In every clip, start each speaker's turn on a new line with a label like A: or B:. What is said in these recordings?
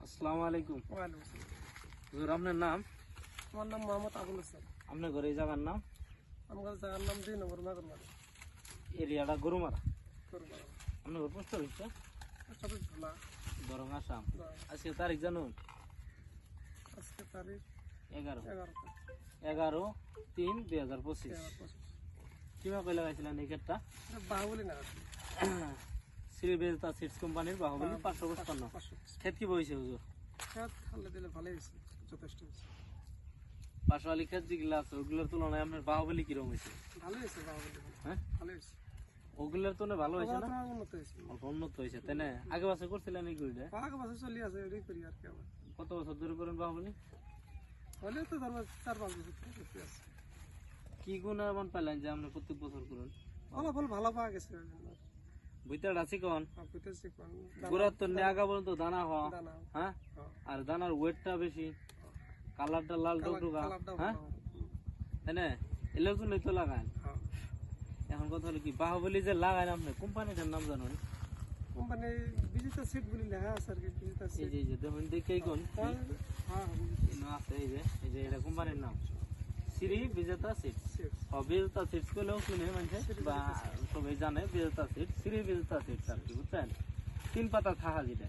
A: আসসালামু আলাইকুম।
B: ওয়ালাইকুম আসসালাম।
A: হুজুর আপনার নাম?
B: আমার নাম মোহাম্মদ আবুল হোসেন।
A: আপনার ঘরে এই জায়গার নাম?
B: আমার জায়গার নাম 2 নম্বর নাগরমারি।
A: এরিয়াটা গরুমারা।
B: করবালা।
A: আপনার ঘর পোস্ট হচ্ছে
B: সব ভালো।
A: বরং আসাম। আজকে তারিখ জানুন?
B: আজকে তারিখ
A: 11
B: 11
A: 11/3/2025। কিভাবে কই লাগাইছিলেন এই ক্ষেতটা?
B: বাহুবলী না
A: শ্রী বেজতা সিডস কোম্পানির বাহুবলী 555। ক্ষেত কি বইছে হুজুর?
B: খেত আল্লাহ দিলে ভালোই হয়েছে, যথেষ্ট হয়েছে।
A: পাশওয়ালি ক্ষেত যেগুলো আছে ওগুলোর তুলনায় আপনার বাহুবলী কিরকম হয়েছে?
B: ভালোই হয়েছে বাহুবলী।
A: হ্যাঁ
B: ভালোই হয়েছে।
A: ওগুলোর তুলনায় ভালো হয়েছে না?
B: উন্নত হয়েছে।
A: অল্প উন্নত হয়েছে তাই না? আগে বছর করছিলেন এই গরুটা?
B: আগে বছর চলি আছে এটাই করি আর কি। আবার
A: কত বছর ধরে করেন বাহুবলী?
B: হলে তো ধরো 4-5 বছর করতে আছে।
A: কি গুণ এমন পেলেন যে আপনি প্রত্যেক বছর করেন?
B: ফলাফল ভালো পাওয়া গেছে।
A: বুইতাটা চিকন,
B: বুঝতেছি কোন
A: গোড়ার তো আগা পর্যন্ত দানা হওয়া,
B: দানা।
A: হ্যাঁ, আর দানার ওয়েটটা বেশি, কালারটা লাল টকটকা, হ্যাঁ তাই না? এগুলোর জন্যই তো লাগান। এখন কথা হলো কি, বাহুবলী যে লাগান আপনি কোম্পানিটার নাম জানেন?
B: কোম্পানি বিজিতা সিট বলি লেখা আছে আর কি। বিজিতা
A: এই
B: সিট।
A: যে দেখুন দেখেই কোন
B: হ্যাঁ
A: আছে, এই যে এটা কোম্পানির নাম শ্রী বিজেতা সিডস। বিজেতা সিডস করলেও শুনে মানুষ বা সবাই জানে বিজেতা সিডস, শ্রী বিজেতা সিডস আর কি, বুঝছেন? 3 পাতা থাকা যেটা।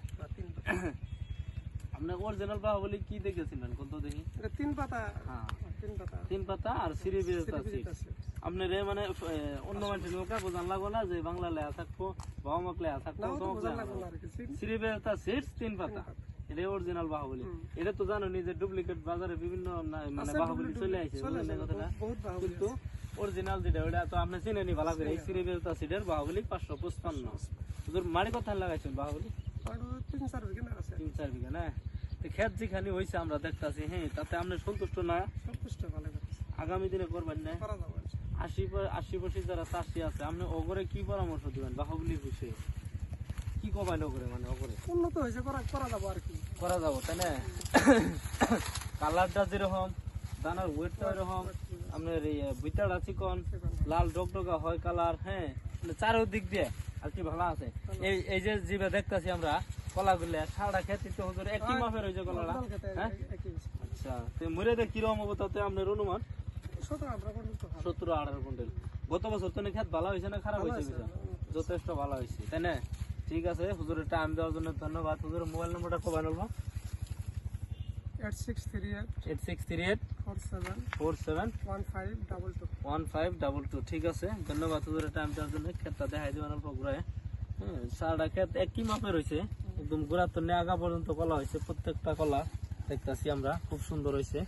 A: আপনি অরিজিনাল বাহুবলী কি দেখেছিলেন কত দেখি?
B: এটা 3 পাতা।
A: হ্যাঁ
B: 3 পাতা।
A: 3 পাতা আর শ্রী বিজেতা সিডস। আপনি রে মানে অন্য মানুষের লোকা বোঝান লাগবো না যে বাংলা লেখা থাকবো, বাবা লেখা থাকবো, শ্রী বিজেতা সিডস 3 পাতা। এটা অরিজিনাল বাহুবলী। এটা তো জানো নিজে ডুপ্লিকেট বাজারে বিভিন্ন মানে বাহুবলী চলে আসে, কিন্তু অরিজিনাল যেটা ওটা তো আপনি চিনেনি ভালো করে। এই শ্রী বেজতা সিডের বাহুবলী 555। তোর মারি কথা লাগাইছেন বাহুবলী
B: 3-4 বিঘা না আছে।
A: 3-4 বিঘা না? তো ক্ষেত যেখানে হয়েছে আমরা দেখতেছি, হ্যাঁ, তাতে আপনি সন্তুষ্ট না?
B: সন্তুষ্ট ভালো করছে।
A: আগামী দিনে করবেন না?
B: করা যাবে।
A: 80% যারা চাষি আছে আপনি ওগরে কি পরামর্শ দিবেন বাহুবলীর বিষয়ে? কি কবাইল করে মানে ওগরে
B: উন্নত হয়েছে, করা যাবে আর কি।
A: করা যাবো তাই না? কালারটা যেরকম, দানার ওয়েটটা এরকম, আপনার এই বিটাটা চিকন, লাল ডকডকা হয় কালার, হ্যাঁ, চারোদিক দিয়ে আর কি ভালো আছে। এই যে জিবে দেখতেছি আমরা কলাগুলা সারা খেতে তো হুজুর একই মাপের হয়েছে কলাটা, হ্যাঁ? আচ্ছা, তো মুড়েতে কিরকম হবো তাতে আপনার অনুমান? 17-18 কুইন্টাল। গত বছর তো খেত ভালো হয়েছে না খারাপ হয়েছে? যথেষ্ট ভালো হয়েছে তাই না? ঠিক আছে, হুজুরের টাইম দেওয়ার জন্য ধন্যবাদ। হুজুরের মোবাইল নম্বরটা কবে বলবো? 8638 471522। ঠিক আছে, ধন্যবাদ হুজুরের টাইম দেওয়ার জন্য। ক্ষেতটা দেখাই দেবেন অল্প ঘুরায়। হ্যাঁ, সারাটা ক্ষেত একই মাপের হয়েছে, একদম গোড়া তো আগা পর্যন্ত কলা হয়েছে। প্রত্যেকটা কলা দেখতেছি আমরা খুব সুন্দর হয়েছে।